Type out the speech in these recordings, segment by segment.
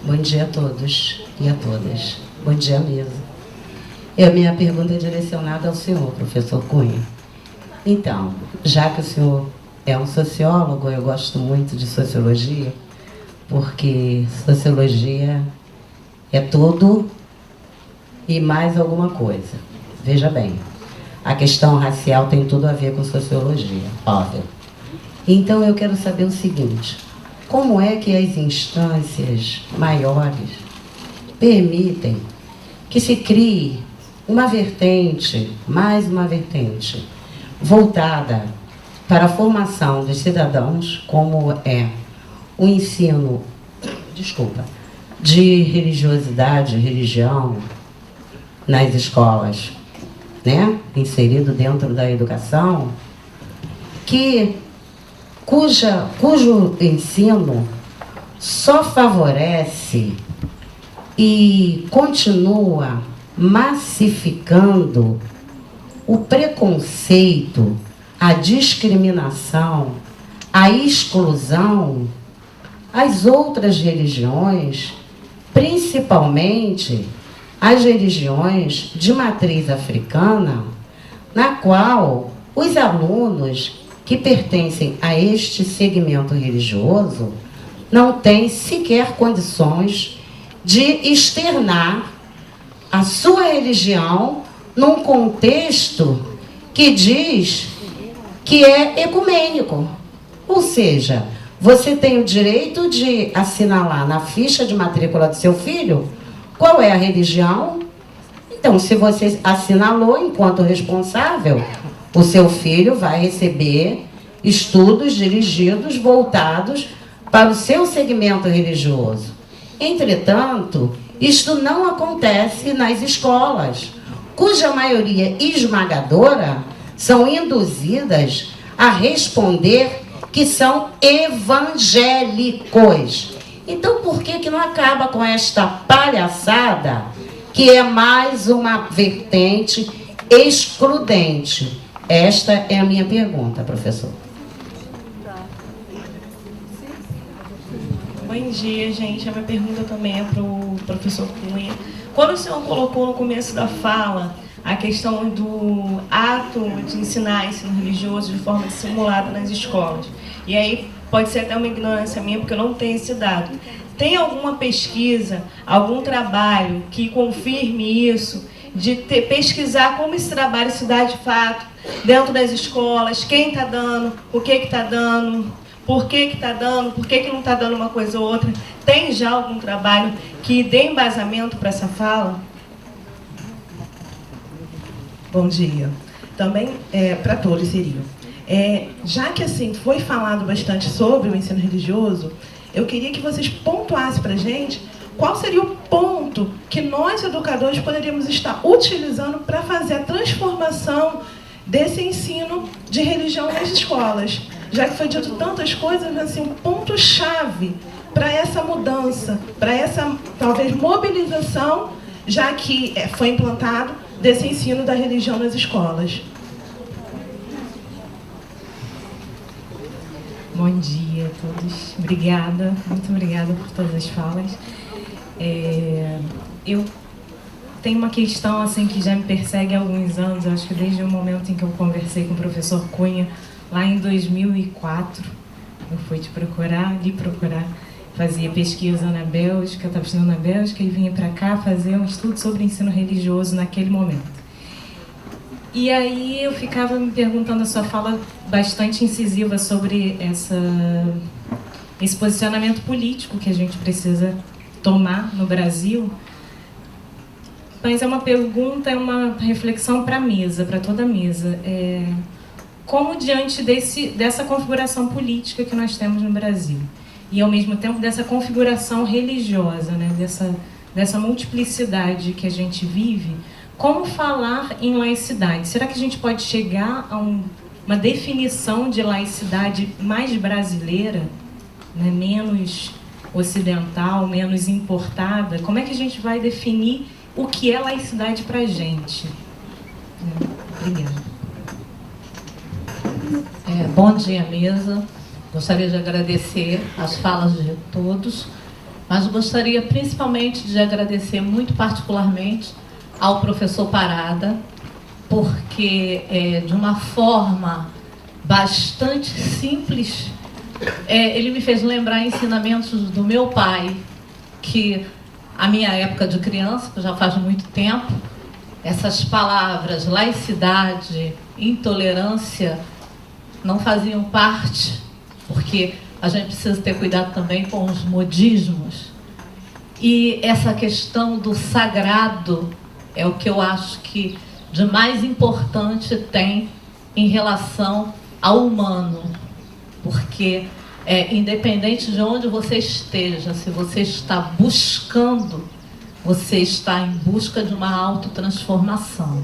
Bom dia a todos e a todas. Bom dia, mesa. A minha pergunta é direcionada ao senhor, professor Cunha. Então, já que o senhor é um sociólogo, eu gosto muito de sociologia, porque sociologia é tudo e mais alguma coisa. Veja bem, a questão racial tem tudo a ver com sociologia, óbvio. Então eu quero saber o seguinte: como é que as instâncias maiores permitem que se crie uma vertente, mais uma vertente, voltada para a formação dos cidadãos, como é o ensino, de religiosidade, religião, nas escolas, né? Inserido dentro da educação, cujo ensino só favorece e continua massificando o preconceito, a discriminação, a exclusão às outras religiões, principalmente as religiões de matriz africana, na qual os alunos que pertencem a este segmento religioso não têm sequer condições de externar a sua religião num contexto que diz que é ecumênico. Ou seja, você tem o direito de assinalar na ficha de matrícula do seu filho qual é a religião. Então, se você assinalou enquanto responsável, o seu filho vai receber estudos dirigidos, voltados para o seu segmento religioso. Entretanto, isto não acontece nas escolas, cuja maioria esmagadora são induzidas a responder que são evangélicos. Então, por que não acaba com esta palhaçada, que é mais uma vertente excludente? Esta é a minha pergunta, professor. Bom dia, gente. A minha pergunta também é para o professor Cunha. Quando o senhor colocou no começo da fala a questão do ato de ensinar ensino religioso de forma dissimulada nas escolas, e aí pode ser até uma ignorância minha, porque eu não tenho esse dado. Tem alguma pesquisa, algum trabalho que confirme isso, de pesquisar como esse trabalho se dá de fato dentro das escolas, quem está dando, o que está dando, por que está dando, por que não está dando uma coisa ou outra? Tem já algum trabalho que dê embasamento para essa fala? Bom dia. Também, para todos seria. Já que assim foi falado bastante sobre o ensino religioso, eu queria que vocês pontuassem para a gente qual seria o ponto que nós, educadores, poderíamos estar utilizando para fazer a transformação desse ensino de religião nas escolas. Já que foi dito tantas coisas, assim, um ponto-chave para essa mudança, para essa, talvez, mobilização, já que foi implantado desse ensino da religião nas escolas. Bom dia a todos. Obrigada, muito obrigada por todas as falas. Eu tenho uma questão assim, que já me persegue há alguns anos, eu acho que desde o momento em que eu conversei com o professor Cunha, lá em 2004, eu fui lhe procurar, fazia pesquisa na Bélgica, estava estudando na Bélgica e vinha para cá fazer um estudo sobre ensino religioso naquele momento. E aí eu ficava me perguntando, a sua fala bastante incisiva sobre esse posicionamento político que a gente precisa tomar no Brasil. Mas é uma pergunta, é uma reflexão para a mesa, para toda a mesa. Como diante dessa configuração política que nós temos no Brasil, e ao mesmo tempo dessa configuração religiosa, né, dessa multiplicidade que a gente vive, como falar em laicidade? Será que a gente pode chegar a uma definição de laicidade mais brasileira, né, menos ocidental, menos importada? Como é que a gente vai definir o que é laicidade para a gente? Obrigada. Bom dia, mesa. Gostaria de agradecer as falas de todos. mas gostaria principalmente de agradecer muito particularmente ao professor Parada, porque de uma forma bastante simples, ele me fez lembrar ensinamentos do meu pai, que a minha época de criança, que já faz muito tempo, essas palavras laicidade, intolerância, não faziam parte, porque a gente precisa ter cuidado também com os modismos. E essa questão do sagrado é o que eu acho que de mais importante tem em relação ao humano, porque independente de onde você esteja, se você está buscando, você está em busca de uma autotransformação.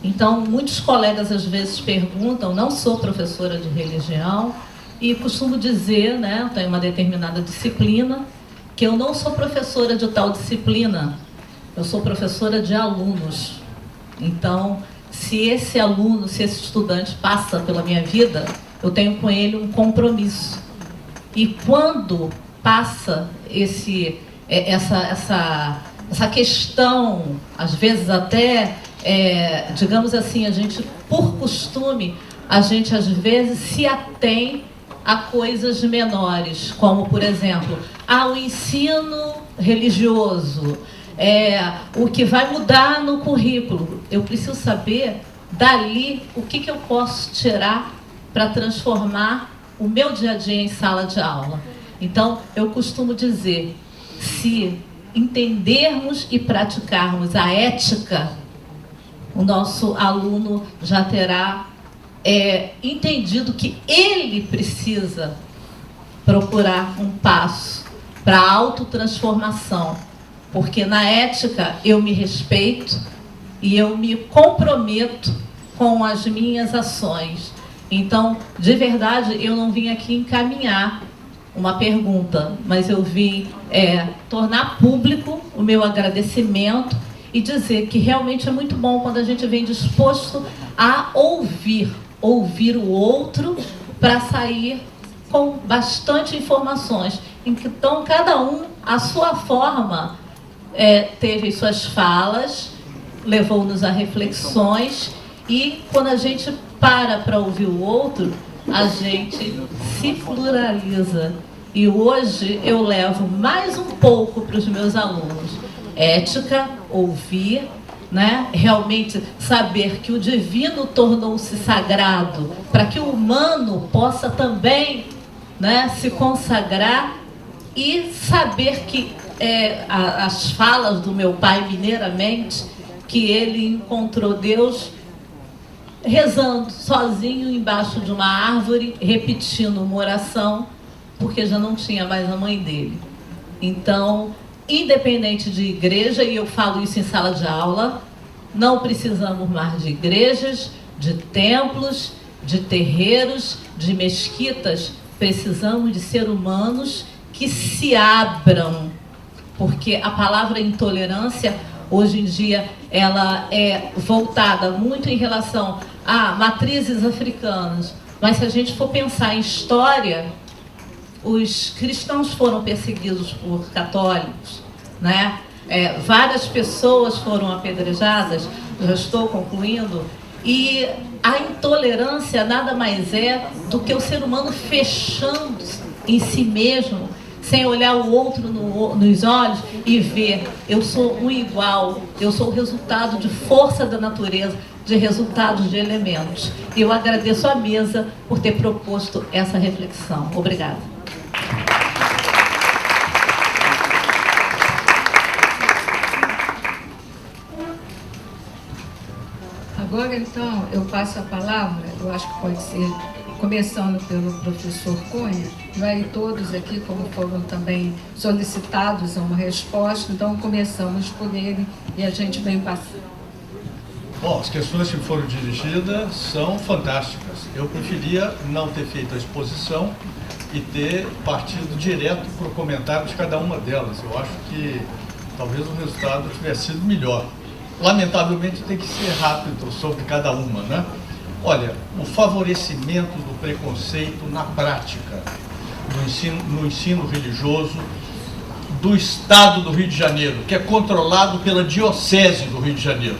Então, muitos colegas às vezes perguntam, não sou professora de religião, e costumo dizer, né, tenho uma determinada disciplina, que eu não sou professora de tal disciplina, eu sou professora de alunos. Então, se esse aluno, se esse estudante passa pela minha vida, eu tenho com ele um compromisso. E quando passa essa questão, às vezes até, digamos assim, a gente, por costume, a gente às vezes se atém a coisas menores, como, por exemplo, o ensino religioso, o que vai mudar no currículo. Eu preciso saber, dali, o que eu posso tirar para transformar o meu dia a dia em sala de aula. Então, eu costumo dizer, se entendermos e praticarmos a ética, o nosso aluno já terá entendido que ele precisa procurar um passo para a autotransformação, porque na ética eu me respeito e eu me comprometo com as minhas ações. Então, de verdade, eu não vim aqui encaminhar uma pergunta, mas eu vim tornar público o meu agradecimento e dizer que realmente é muito bom quando a gente vem disposto a ouvir o outro para sair com bastante informações. Então, cada um, à sua forma, teve suas falas, levou-nos a reflexões, e quando a gente para ouvir o outro, a gente se pluraliza. E hoje eu levo mais um pouco para os meus alunos. Ética, ouvir, né? Realmente saber que o divino tornou-se sagrado para que o humano possa também, né, se consagrar, e saber que as falas do meu pai mineiramente, que ele encontrou Deus rezando sozinho embaixo de uma árvore, repetindo uma oração, porque já não tinha mais a mãe dele. Então, independente de igreja, e eu falo isso em sala de aula, não precisamos mais de igrejas, de templos, de terreiros, de mesquitas. Precisamos de seres humanos que se abram, porque a palavra intolerância, hoje em dia, ela é voltada muito em relação a matrizes africanas, mas se a gente for pensar em história, os cristãos foram perseguidos por católicos, né? Várias pessoas foram apedrejadas, já estou concluindo, e a intolerância nada mais é do que o ser humano fechando em si mesmo, sem olhar o outro nos olhos e ver, eu sou um igual, eu sou o resultado de força da natureza, de resultados de elementos. E eu agradeço à mesa por ter proposto essa reflexão. Obrigada. Agora, então, eu passo a palavra, eu acho que pode ser, começando pelo professor Cunha, vai todos aqui, como foram também solicitados a uma resposta, então começamos por ele e a gente vem passando. Bom, as questões que foram dirigidas são fantásticas. Eu preferia não ter feito a exposição e ter partido direto para o comentário de cada uma delas. Eu acho que talvez o resultado tivesse sido melhor. Lamentavelmente tem que ser rápido sobre cada uma, né? Olha, o favorecimento do preconceito na prática, no ensino religioso, do Estado do Rio de Janeiro, que é controlado pela Diocese do Rio de Janeiro.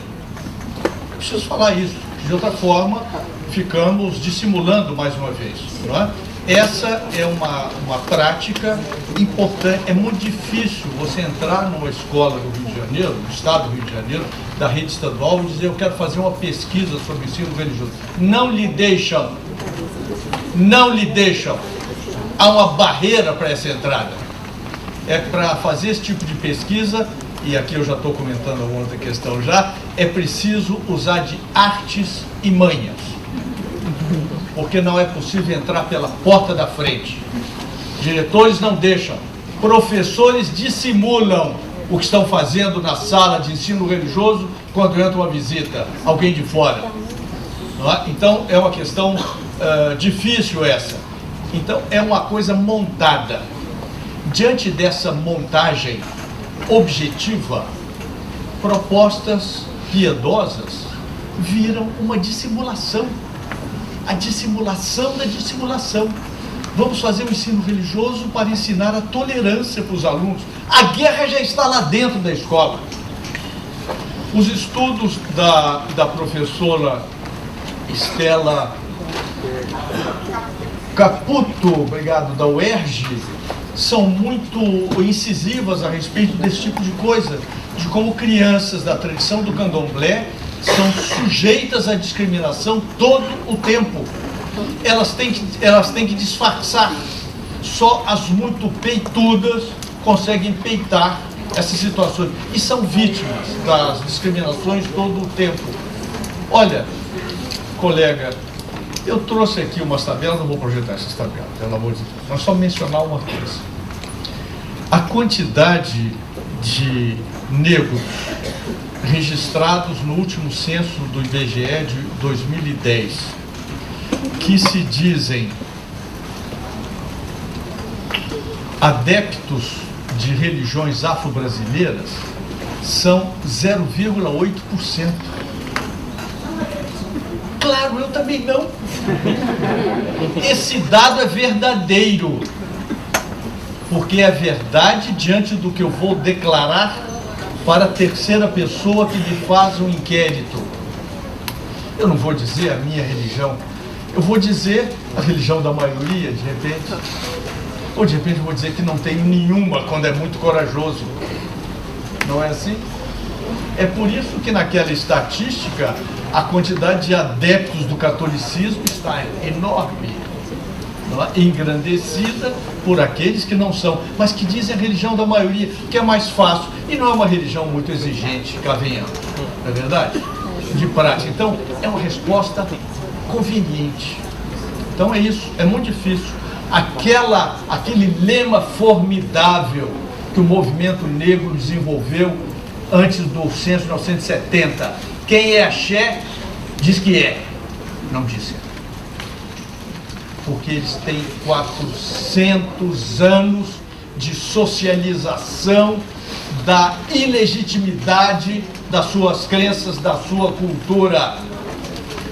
Eu preciso falar isso, de outra forma ficamos dissimulando mais uma vez, não é? Essa é uma prática importante. É muito difícil você entrar numa escola do Rio de Janeiro, do Estado do Rio de Janeiro, da rede estadual, e dizer: eu quero fazer uma pesquisa sobre o ensino religioso. Não lhe deixam. Não lhe deixam. Há uma barreira para essa entrada. É para fazer esse tipo de pesquisa, e aqui eu já estou comentando uma outra questão já, é preciso usar de artes e manhas. Porque não é possível entrar pela porta da frente. Diretores não deixam. Professores dissimulam o que estão fazendo na sala de ensino religioso quando entra uma visita, alguém de fora. Não é? Então, é uma questão difícil essa. Então, é uma coisa montada. Diante dessa montagem objetiva, propostas piedosas viram uma dissimulação. A dissimulação da dissimulação. Vamos fazer o ensino religioso para ensinar a tolerância para os alunos. A guerra já está lá dentro da escola. Os estudos da professora Estela Caputo, obrigado, da UERJ, são muito incisivas a respeito desse tipo de coisa, de como crianças da tradição do candomblé são sujeitas à discriminação todo o tempo. Elas têm que disfarçar. Só as muito peitudas conseguem peitar essas situações. E são vítimas das discriminações todo o tempo. Olha, colega, eu trouxe aqui umas tabelas, não vou projetar essas tabelas, pelo amor de Deus. Mas só mencionar uma coisa. A quantidade de negros registrados no último censo do IBGE de 2010, que se dizem adeptos de religiões afro-brasileiras, são 0,8%. Claro, eu também não. Esse dado é verdadeiro, porque é verdade diante do que eu vou declarar para a terceira pessoa que me faz um inquérito. Eu não vou dizer a minha religião, eu vou dizer a religião da maioria, de repente. Ou de repente eu vou dizer que não tenho nenhuma, quando é muito corajoso. Não é assim? É por isso que naquela estatística a quantidade de adeptos do catolicismo está enorme, não é? Engrandecida por aqueles que não são, mas que dizem a religião da maioria, que é mais fácil, e não é uma religião muito exigente, cá venhamos, não é verdade? De prática. Então, é uma resposta conveniente. Então é isso, é muito difícil. Aquele lema formidável que o movimento negro desenvolveu antes do censo de 1970. Quem é axé, diz que é. Não disse. Porque eles têm 400 anos de socialização da ilegitimidade das suas crenças, da sua cultura.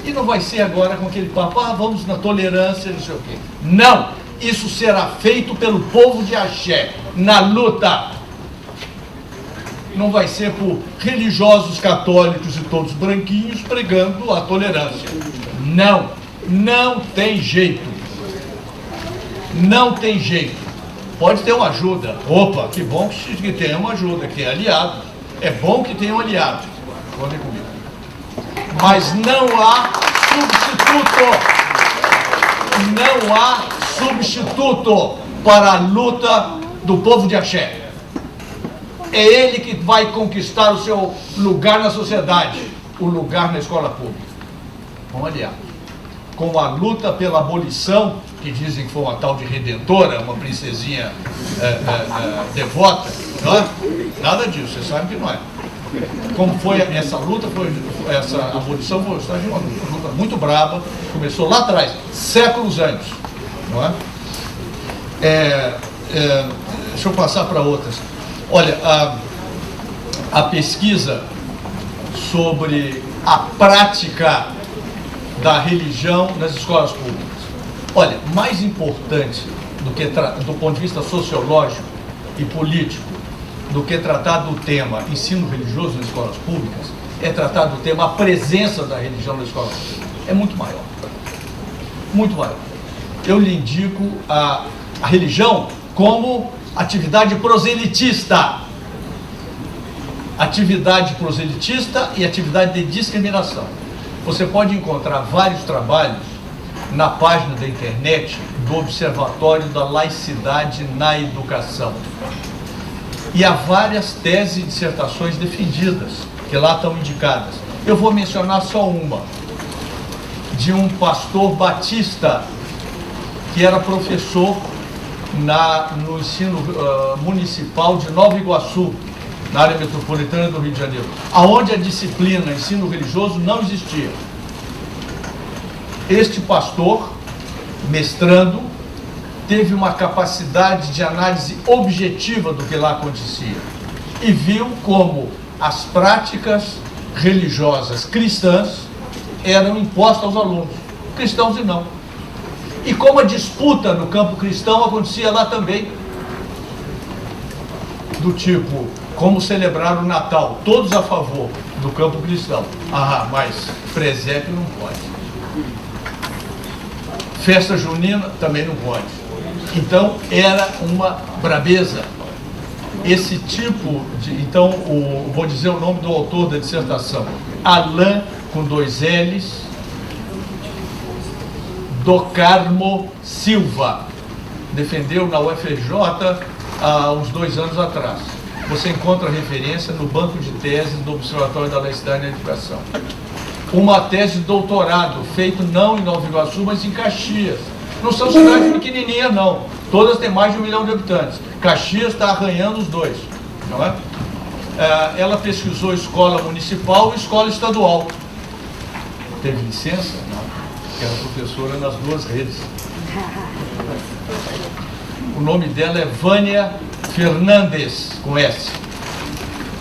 E não vai ser agora com aquele papo, vamos na tolerância, não sei o quê. Não! Isso será feito pelo povo de axé, na luta. Não vai ser por religiosos católicos e todos branquinhos pregando a tolerância. Não, não tem jeito. Não tem jeito. Pode ter uma ajuda. Opa, que bom que tenha uma ajuda, que é aliado. É bom que tenha um aliado. Podem comigo. Mas não há substituto. Não há substituto para a luta do povo de axé. É ele que vai conquistar o seu lugar na sociedade, o lugar na escola pública. Vamos aliar. Com a luta pela abolição, que dizem que foi uma tal de redentora, uma princesinha devota, não é? Nada disso, você sabe que não é. Como foi essa luta, essa abolição foi uma luta muito braba, começou lá atrás, séculos antes, não é? Deixa eu passar para outras. Olha, a pesquisa sobre a prática da religião nas escolas públicas. Olha, mais importante do ponto de vista sociológico e político do que tratar do tema ensino religioso nas escolas públicas, é tratar do tema a presença da religião nas escolas públicas. É muito maior. Muito maior. Eu lhe indico a religião como atividade proselitista. Atividade proselitista e atividade de discriminação. Você pode encontrar vários trabalhos na página da internet do Observatório da Laicidade na Educação. E há várias teses e dissertações defendidas, que lá estão indicadas. Eu vou mencionar só uma, de um pastor batista, que era professor no ensino municipal de Nova Iguaçu, na área metropolitana do Rio de Janeiro, aonde a disciplina ensino religioso não existia. Este pastor, mestrando, teve uma capacidade de análise objetiva do que lá acontecia e viu como as práticas religiosas cristãs eram impostas aos alunos, cristãos e não. E como a disputa no campo cristão acontecia lá também, do tipo, como celebrar o Natal, todos a favor do campo cristão. Ah, mas presépio não pode. Festa junina também não pode. Então, era uma brabeza. Esse tipo de... Então, vou dizer o nome do autor da dissertação. Alain, com 2 L's, do Carmo Silva. Defendeu na UFRJ há uns 2 anos atrás. Você encontra referência no banco de teses do Observatório da Laicidade na Educação. Uma tese de doutorado, feito não em Nova Iguaçu, mas em Caxias. Não são cidades pequenininhas, não. Todas têm mais de 1 milhão de habitantes. Caxias está arranhando os dois, não é? Ela pesquisou escola municipal e escola estadual. Teve licença? Não. Que era professora nas 2 redes. O nome dela é Vânia Fernandes, com S.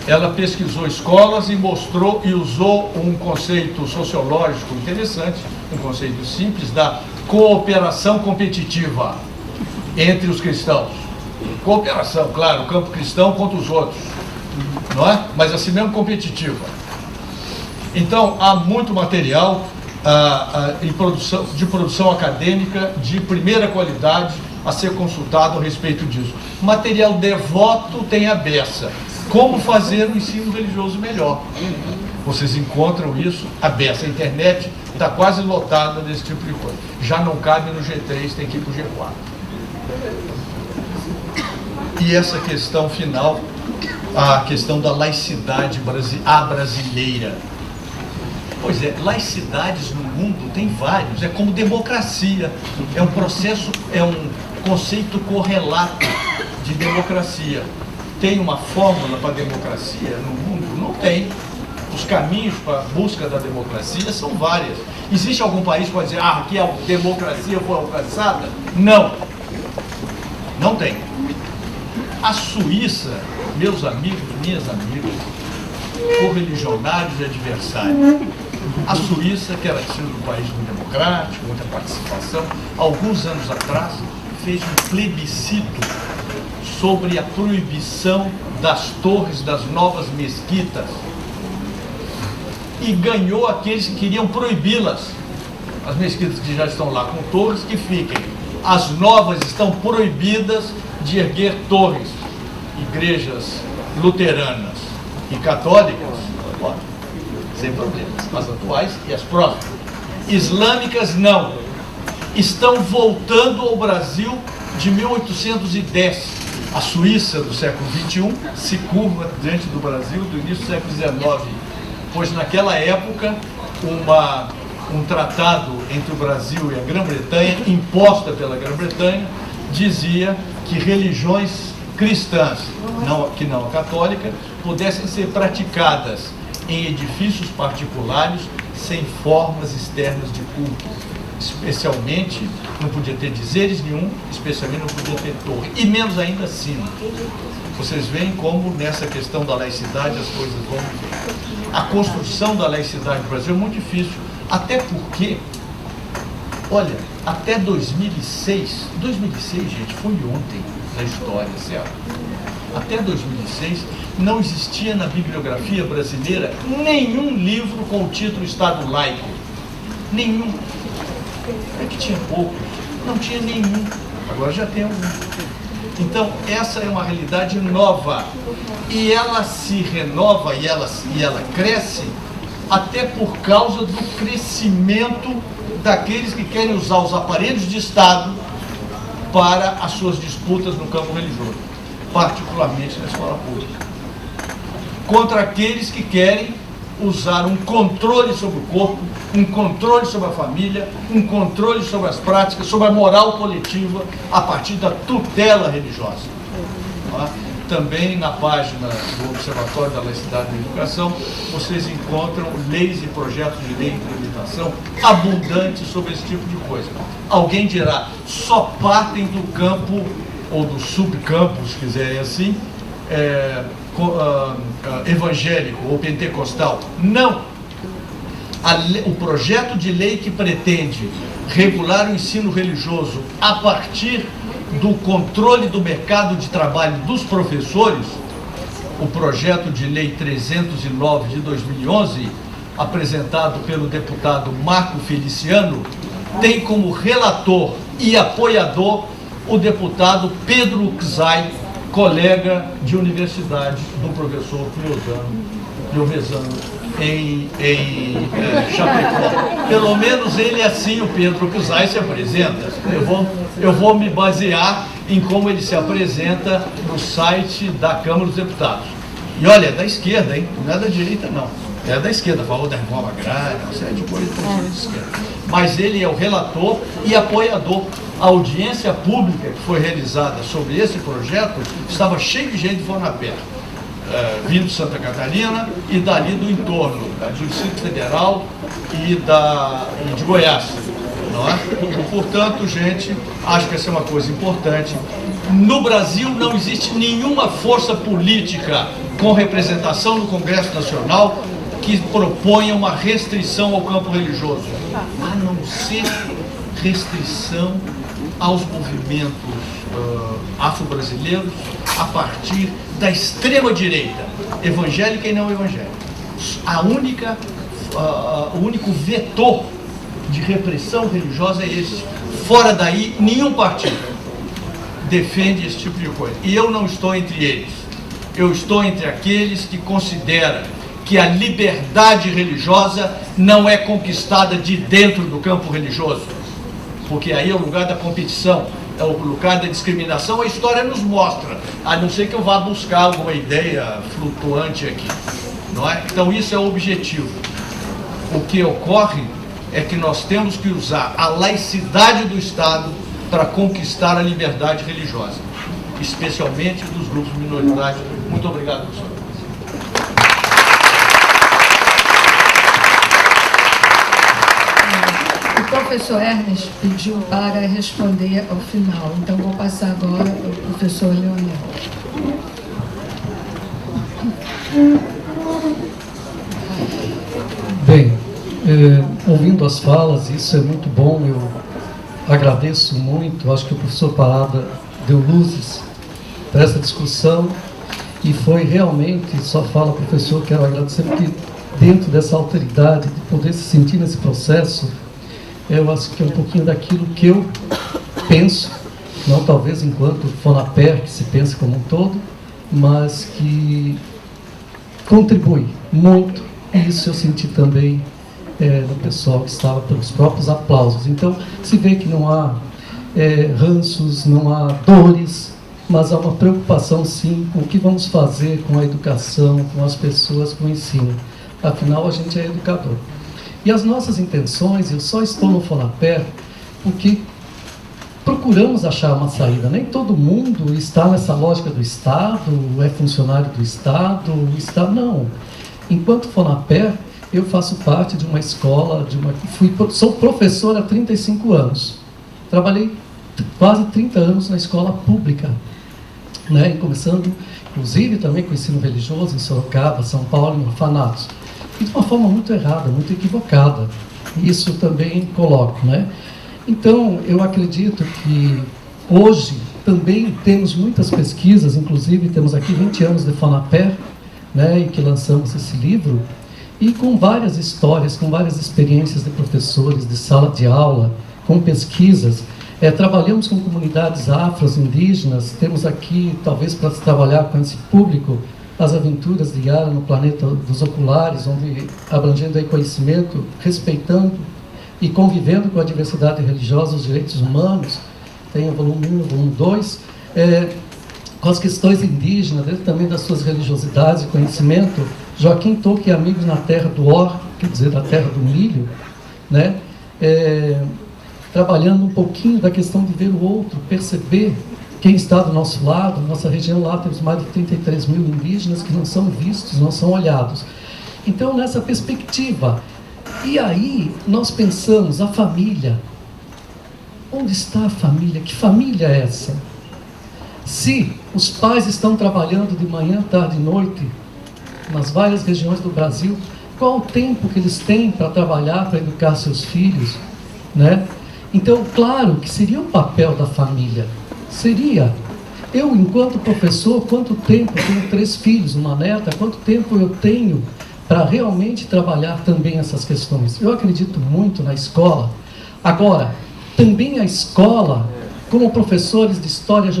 Ela pesquisou escolas e mostrou e usou um conceito sociológico interessante, um conceito simples da cooperação competitiva entre os cristãos. Cooperação, claro, o campo cristão contra os outros, não é? Mas assim mesmo competitiva. Então, há muito material de produção acadêmica de primeira qualidade a ser consultado a respeito disso. Material devoto tem a beça. Como fazer o ensino religioso melhor? Vocês encontram isso, a beça. A internet está quase lotada desse tipo de coisa. Já não cabe no G3, tem que ir para o G4. E essa questão final, a questão da laicidade brasileira. Pois é, laicidades no mundo tem vários, é como democracia, é um processo, é um conceito correlato de democracia. Tem uma fórmula para a democracia no mundo? Não tem. Os caminhos para a busca da democracia são várias. Existe algum país que pode dizer, aqui a democracia foi alcançada? Não. Não tem. A Suíça, meus amigos, minhas amigas, correligionários e adversários. A Suíça, que era sido um país muito democrático, muita participação, alguns anos atrás, fez um plebiscito sobre a proibição das torres das novas mesquitas e ganhou aqueles que queriam proibi-las. As mesquitas que já estão lá com torres, que fiquem. As novas estão proibidas de erguer torres. Igrejas luteranas e católicas, pode, sem problemas, as atuais e as próximas. Islâmicas não. Estão voltando ao Brasil de 1810. A Suíça do século XXI se curva diante do Brasil do início do século XIX, pois naquela época um tratado entre o Brasil e a Grã-Bretanha, imposta pela Grã-Bretanha, dizia que religiões cristãs, que não a católica, pudessem ser praticadas em edifícios particulares sem formas externas de culto. Especialmente, não podia ter dizeres nenhum, especialmente não podia ter torre, e menos ainda sino. Vocês veem como nessa questão da laicidade as coisas vão mudar. A construção da laicidade no Brasil é muito difícil, até porque, olha, até 2006, gente, foi ontem, na história, certo? Até 2006, não existia na bibliografia brasileira nenhum livro com o título Estado Laico. Nenhum. É que tinha pouco. Não tinha nenhum. Agora já tem algum. Então, essa é uma realidade nova. E ela se renova e ela cresce até por causa do crescimento daqueles que querem usar os aparelhos de Estado para as suas disputas no campo religioso, particularmente na escola pública. Contra aqueles que querem usar um controle sobre o corpo, um controle sobre a família, um controle sobre as práticas, sobre a moral coletiva, a partir da tutela religiosa. Tá? Também na página do Observatório da Laicidade da Educação, vocês encontram leis e projetos de lei de implementação abundantes sobre esse tipo de coisa. Alguém dirá, só partem do campo, ou do subcampo, se quiserem assim, evangélico ou pentecostal. Não! O projeto de lei que pretende regular o ensino religioso a partir do controle do mercado de trabalho dos professores, o projeto de lei 309 de 2011, apresentado pelo deputado Marco Feliciano, tem como relator e apoiador o deputado Pedro Uczai, colega de universidade do professor Piovesano em Chapecó. Pelo menos ele assim, o Pedro Uczai, se apresenta. Eu vou me basear em como ele se apresenta no site da Câmara dos Deputados. E olha, é da esquerda, hein? Não é da direita, não. É da esquerda, falou da reforma agrária, uma série de coisas da esquerda. Mas ele é o relator e apoiador. A audiência pública que foi realizada sobre esse projeto estava cheia de gente de Fonapé, vindo de Santa Catarina e dali do entorno, do Distrito Federal e de Goiás. Não é? Portanto, gente, acho que essa é uma coisa importante. No Brasil não existe nenhuma força política com representação no Congresso Nacional que proponha uma restrição ao campo religioso, a não ser restrição aos movimentos afro-brasileiros a partir da extrema-direita, evangélica e não evangélica. O único vetor de repressão religiosa é esse. Fora daí, nenhum partido defende esse tipo de coisa. E eu não estou entre eles. Eu estou entre aqueles que consideram que a liberdade religiosa não é conquistada de dentro do campo religioso, porque aí é o lugar da competição, é o lugar da discriminação. A história nos mostra, a não ser que eu vá buscar alguma ideia flutuante aqui, não é? Então isso é o objetivo. O que ocorre é que nós temos que usar a laicidade do Estado para conquistar a liberdade religiosa, especialmente dos grupos minoritários. Muito obrigado, professor. O professor Ernest pediu para responder ao final, então vou passar agora ao professor Leonel. Bem, ouvindo as falas, isso é muito bom, eu agradeço muito, acho que o professor Parada deu luzes para essa discussão e foi realmente, só fala professor, quero agradecer porque dentro dessa alteridade, de poder se sentir nesse processo, eu acho que é um pouquinho daquilo que eu penso, não talvez enquanto Fonapé, que se pensa como um todo, mas que contribui muito, e isso eu senti também do pessoal que estava pelos próprios aplausos. Então, se vê que não há ranços, não há dores, mas há uma preocupação sim com o que vamos fazer com a educação, com as pessoas, com o ensino. Afinal, a gente é educador. E as nossas intenções, eu só estou no Fonapé porque procuramos achar uma saída. Nem todo mundo está nessa lógica do Estado, é funcionário do Estado, não. Enquanto Fonapé, eu faço parte de uma escola, sou professor há 35 anos. Trabalhei quase 30 anos na escola pública, né? Começando, inclusive, também com o ensino religioso em Sorocaba, São Paulo, em orfanatos. E de uma forma muito errada, muito equivocada. Isso também coloco, né? Então, eu acredito que hoje também temos muitas pesquisas, inclusive temos aqui 20 anos de FONAPER, né, em que lançamos esse livro, e com várias histórias, com várias experiências de professores, de sala de aula, com pesquisas. Trabalhamos com comunidades afro-indígenas, temos aqui, talvez para trabalhar com esse público, as aventuras de Yara no planeta dos oculares, onde abrangendo aí conhecimento, respeitando e convivendo com a diversidade religiosa, os direitos humanos. Tem o volume 1, o volume 2, com as questões indígenas, dentro também das suas religiosidades e conhecimento. Joaquim Tocque e Amigos na Terra do Or, quer dizer, da terra do milho, né? Trabalhando um pouquinho da questão de ver o outro, perceber quem está do nosso lado. Nossa região lá temos mais de 33 mil indígenas que não são vistos, não são olhados. Então, nessa perspectiva, e aí nós pensamos, a família, onde está a família? Que família é essa? Se os pais estão trabalhando de manhã, tarde e noite, nas várias regiões do Brasil, qual o tempo que eles têm para trabalhar, para educar seus filhos, né? Então, claro que seria o papel da família. Seria. Eu, enquanto professor, quanto tempo, eu tenho 3 filhos, uma neta, quanto tempo eu tenho para realmente trabalhar também essas questões? Eu acredito muito na escola. Agora, também a escola, como professores de história,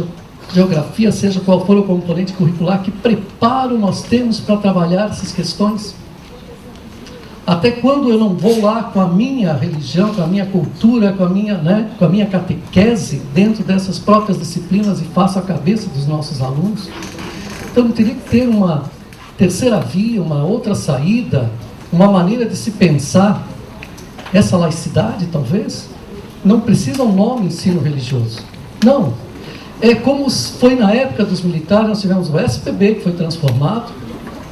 geografia, seja qual for o componente curricular, que preparo nós temos para trabalhar essas questões? Até quando eu não vou lá com a minha religião, com a minha cultura, com a minha catequese dentro dessas próprias disciplinas e faço a cabeça dos nossos alunos? Então, teria que ter uma terceira via, uma outra saída, uma maneira de se pensar essa laicidade, talvez. Não precisa um nome ensino religioso. Não. É como foi na época dos militares, nós tivemos o SPB, que foi transformado,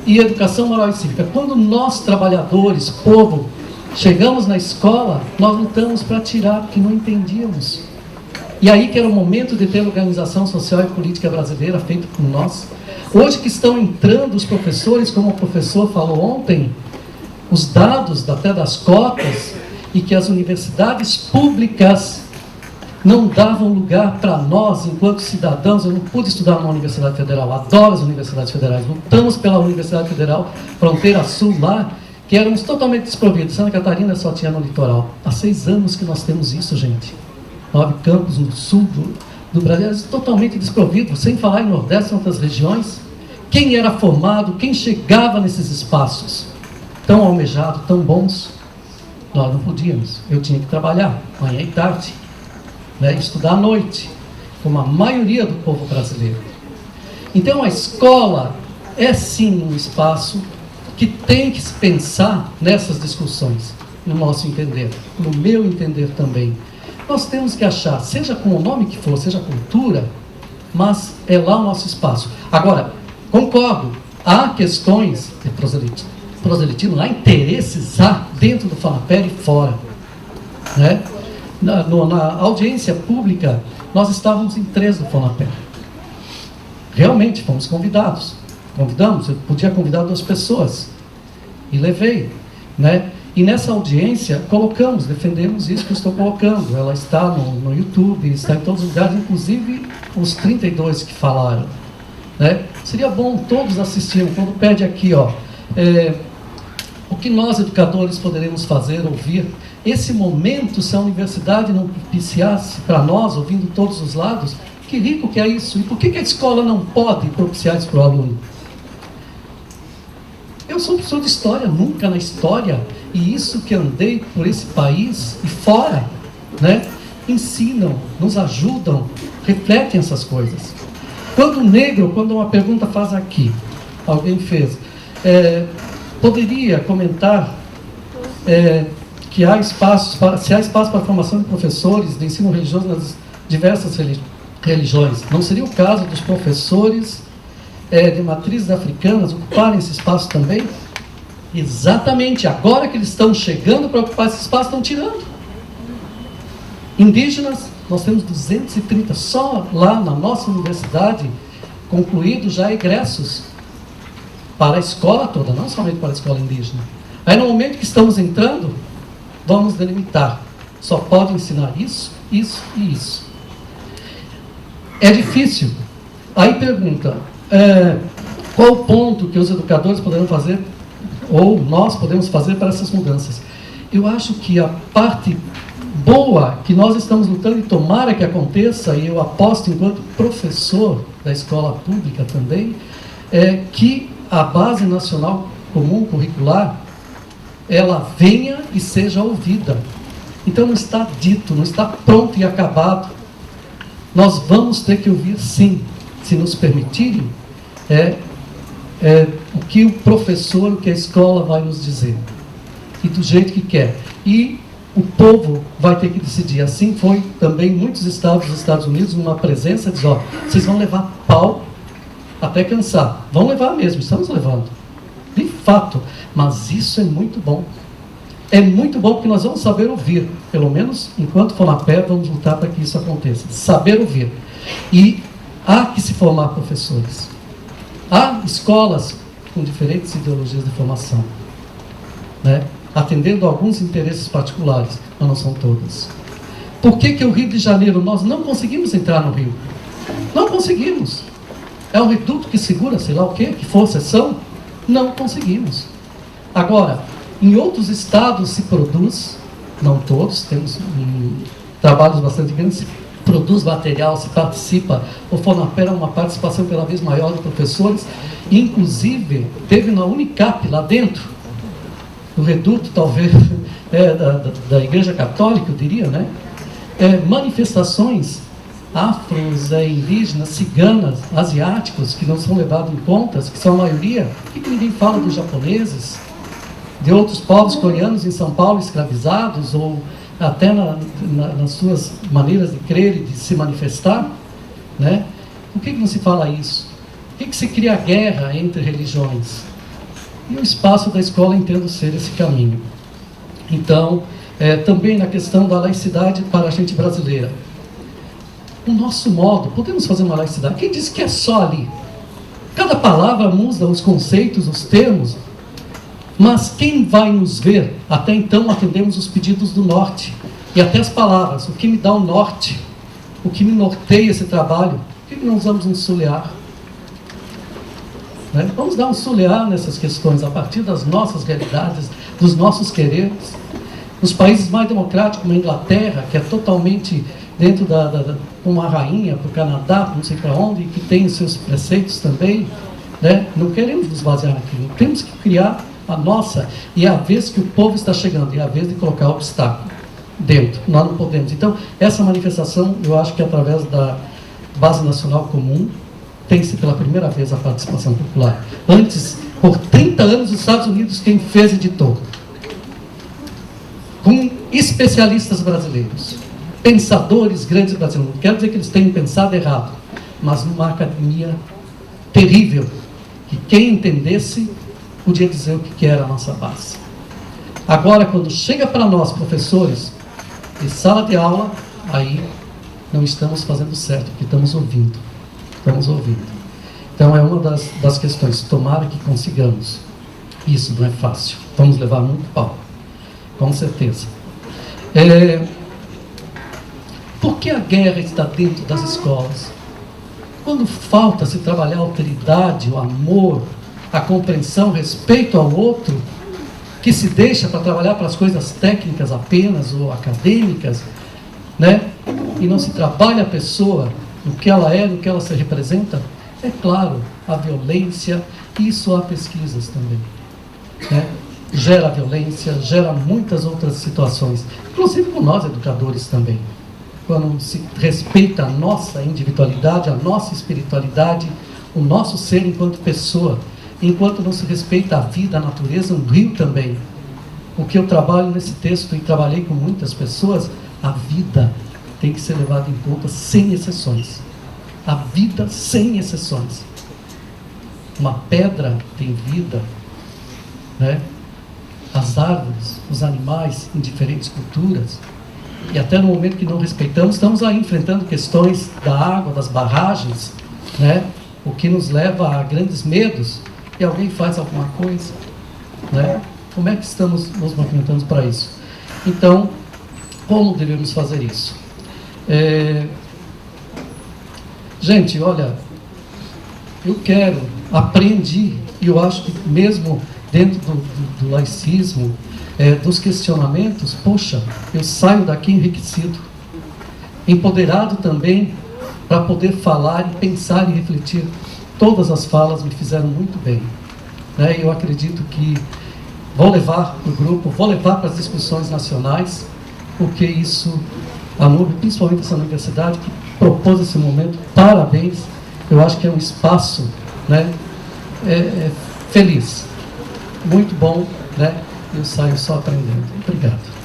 e Educação Moral e Cívica. Quando nós, trabalhadores, povo, chegamos na escola, nós lutamos para tirar, porque não entendíamos. E aí que era o momento de ter organização social e política brasileira feita por nós. Hoje que estão entrando os professores, como o professor falou ontem, os dados até das cotas, e que as universidades públicas não davam lugar para nós, enquanto cidadãos. Eu não pude estudar numa Universidade Federal, adoro as universidades federais, lutamos pela Universidade Federal Fronteira Sul lá, que éramos totalmente desprovidos. Santa Catarina só tinha no litoral. Há 6 anos que nós temos isso, gente. 9 campos no sul do Brasil, totalmente desprovidos, sem falar em Nordeste e outras regiões. Quem era formado, quem chegava nesses espaços tão almejados, tão bons, nós não podíamos. Eu tinha que trabalhar, manhã e tarde, né, estudar à noite, como a maioria do povo brasileiro. Então a escola é sim um espaço que tem que se pensar nessas discussões, no nosso entender, no meu entender também. Nós temos que achar, seja com o nome que for, seja cultura, mas é lá o nosso espaço. Agora, concordo, há questões de proselitismo, há interesses, há dentro do FONAPER e fora, né? Na audiência pública, nós estávamos em 3 do FONAPER. Realmente, fomos convidamos, eu podia convidar 2 pessoas, e levei, né? E nessa audiência, defendemos isso que eu estou colocando. Ela está no YouTube, está em todos os lugares, inclusive os 32 que falaram, né? Seria bom todos assistirem, quando pede aqui, ó, o que nós, educadores, poderemos fazer, ouvir. Esse momento, se a universidade não propiciasse para nós, ouvindo todos os lados, que rico que é isso. E por que a escola não pode propiciar isso para o aluno? Eu sou professor de história, nunca na história, e isso que andei por esse país e fora, né, ensinam, nos ajudam, refletem essas coisas. Quando uma pergunta faz aqui, alguém fez, poderia comentar que há espaço se há espaço para a formação de professores de ensino religioso nas diversas religiões. Não seria o caso dos professores de matrizes africanas ocuparem esse espaço também? Exatamente, agora que eles estão chegando para ocupar esse espaço, estão tirando. Indígenas, nós temos 230 só lá na nossa universidade, concluídos já egressos para a escola toda, não somente para a escola indígena. Aí no momento que estamos entrando, vamos delimitar. Só pode ensinar isso, isso e isso. É difícil. Aí pergunta, qual o ponto que os educadores poderão fazer, ou nós podemos fazer para essas mudanças? Eu acho que a parte boa que nós estamos lutando, e tomara que aconteça, e eu aposto enquanto professor da escola pública também, é que a Base Nacional Comum Curricular, ela venha e seja ouvida. Então não está dito, não está pronto e acabado. Nós vamos ter que ouvir sim, se nos permitirem, o que o professor, o que a escola vai nos dizer. E do jeito que quer. E o povo vai ter que decidir. Assim foi também em muitos estados dos Estados Unidos, uma presença, diz, ó, vocês vão levar pau até cansar. Vão levar mesmo, estamos levando. De fato. Mas isso é muito bom. É muito bom porque nós vamos saber ouvir. Pelo menos, enquanto for na pé, vamos lutar para que isso aconteça. Saber ouvir. E há que se formar professores. Há escolas com diferentes ideologias de formação, né? Atendendo a alguns interesses particulares, mas não são todas. Por que o Rio de Janeiro, nós não conseguimos entrar no Rio? Não conseguimos. É um reduto que segura, sei lá o quê, que forças são? Não conseguimos. Agora, em outros estados se produz, não todos, temos trabalhos bastante grandes, se produz material, se participa. O Fonapé é uma participação cada vez maior de professores, inclusive teve na Unicap, lá dentro, no reduto, talvez, da Igreja Católica, eu diria, né? Manifestações afros, indígenas, ciganas, asiáticos, que não são levados em conta, que são a maioria. Por que ninguém fala dos japoneses, de outros povos coreanos em São Paulo escravizados, ou até nas suas maneiras de crer e de se manifestar, né? Por que não se fala isso? Por que se cria guerra entre religiões? E o espaço da escola entendo ser esse caminho. Então, também na questão da laicidade para a gente brasileira. O nosso modo, podemos fazer uma laicidade. Quem disse que é só ali? Cada palavra muda os conceitos, os termos. Mas quem vai nos ver? Até então atendemos os pedidos do norte. E até as palavras. O que me dá o norte? O que me norteia esse trabalho? Por que não usamos um solear? Né? Vamos dar um solear nessas questões, a partir das nossas realidades, dos nossos quereres. Nos países mais democráticos, como a Inglaterra, que é totalmente dentro uma rainha, para o Canadá, não sei para onde, que tem os seus preceitos também, né? Não queremos nos basear naquilo, temos que criar a nossa, e é a vez que o povo está chegando, e é a vez de colocar o obstáculo dentro, nós não podemos. Então, essa manifestação, eu acho que através da Base Nacional Comum, tem-se pela primeira vez a participação popular. Antes, por 30 anos, os Estados Unidos, quem fez editou, com especialistas brasileiros, pensadores grandes brasileiros. Não quero dizer que eles tenham pensado errado, mas numa academia terrível, que quem entendesse podia dizer o que era a nossa base. Agora, quando chega para nós, professores, de sala de aula, aí não estamos fazendo certo, porque estamos ouvindo. Estamos ouvindo. Então, é uma das questões. Tomara que consigamos. Isso não é fácil. Vamos levar muito pau. Com certeza. Por que a guerra está dentro das escolas? Quando falta se trabalhar a alteridade, o amor, a compreensão, o respeito ao outro, que se deixa para trabalhar para as coisas técnicas apenas, ou acadêmicas, né? E não se trabalha a pessoa, no que ela é, no que ela se representa, é claro, a violência, isso há pesquisas também, né? Gera violência, gera muitas outras situações, inclusive com nós educadores também. Quando se respeita a nossa individualidade, a nossa espiritualidade, o nosso ser enquanto pessoa, enquanto não se respeita a vida, a natureza, o rio também. O que eu trabalho nesse texto, e trabalhei com muitas pessoas, a vida tem que ser levada em conta sem exceções. A vida sem exceções. Uma pedra tem vida, né? As árvores, os animais em diferentes culturas. E até no momento que não respeitamos, estamos aí enfrentando questões da água, das barragens, né? O que nos leva a grandes medos. E alguém faz alguma coisa, né? Como é que estamos nos movimentando para isso? Então, como devemos fazer isso? Gente, olha, eu aprendi, e eu acho que mesmo dentro do laicismo, dos questionamentos, poxa, eu saio daqui enriquecido, empoderado também, para poder falar e pensar e refletir. Todas as falas me fizeram muito bem, né? Eu acredito que vou levar para o grupo, vou levar para as discussões nacionais, porque isso, a NURB, principalmente essa universidade que propôs esse momento, parabéns. Eu acho que é um espaço, né, feliz, muito bom, né? Eu saio só aprendendo. Obrigado.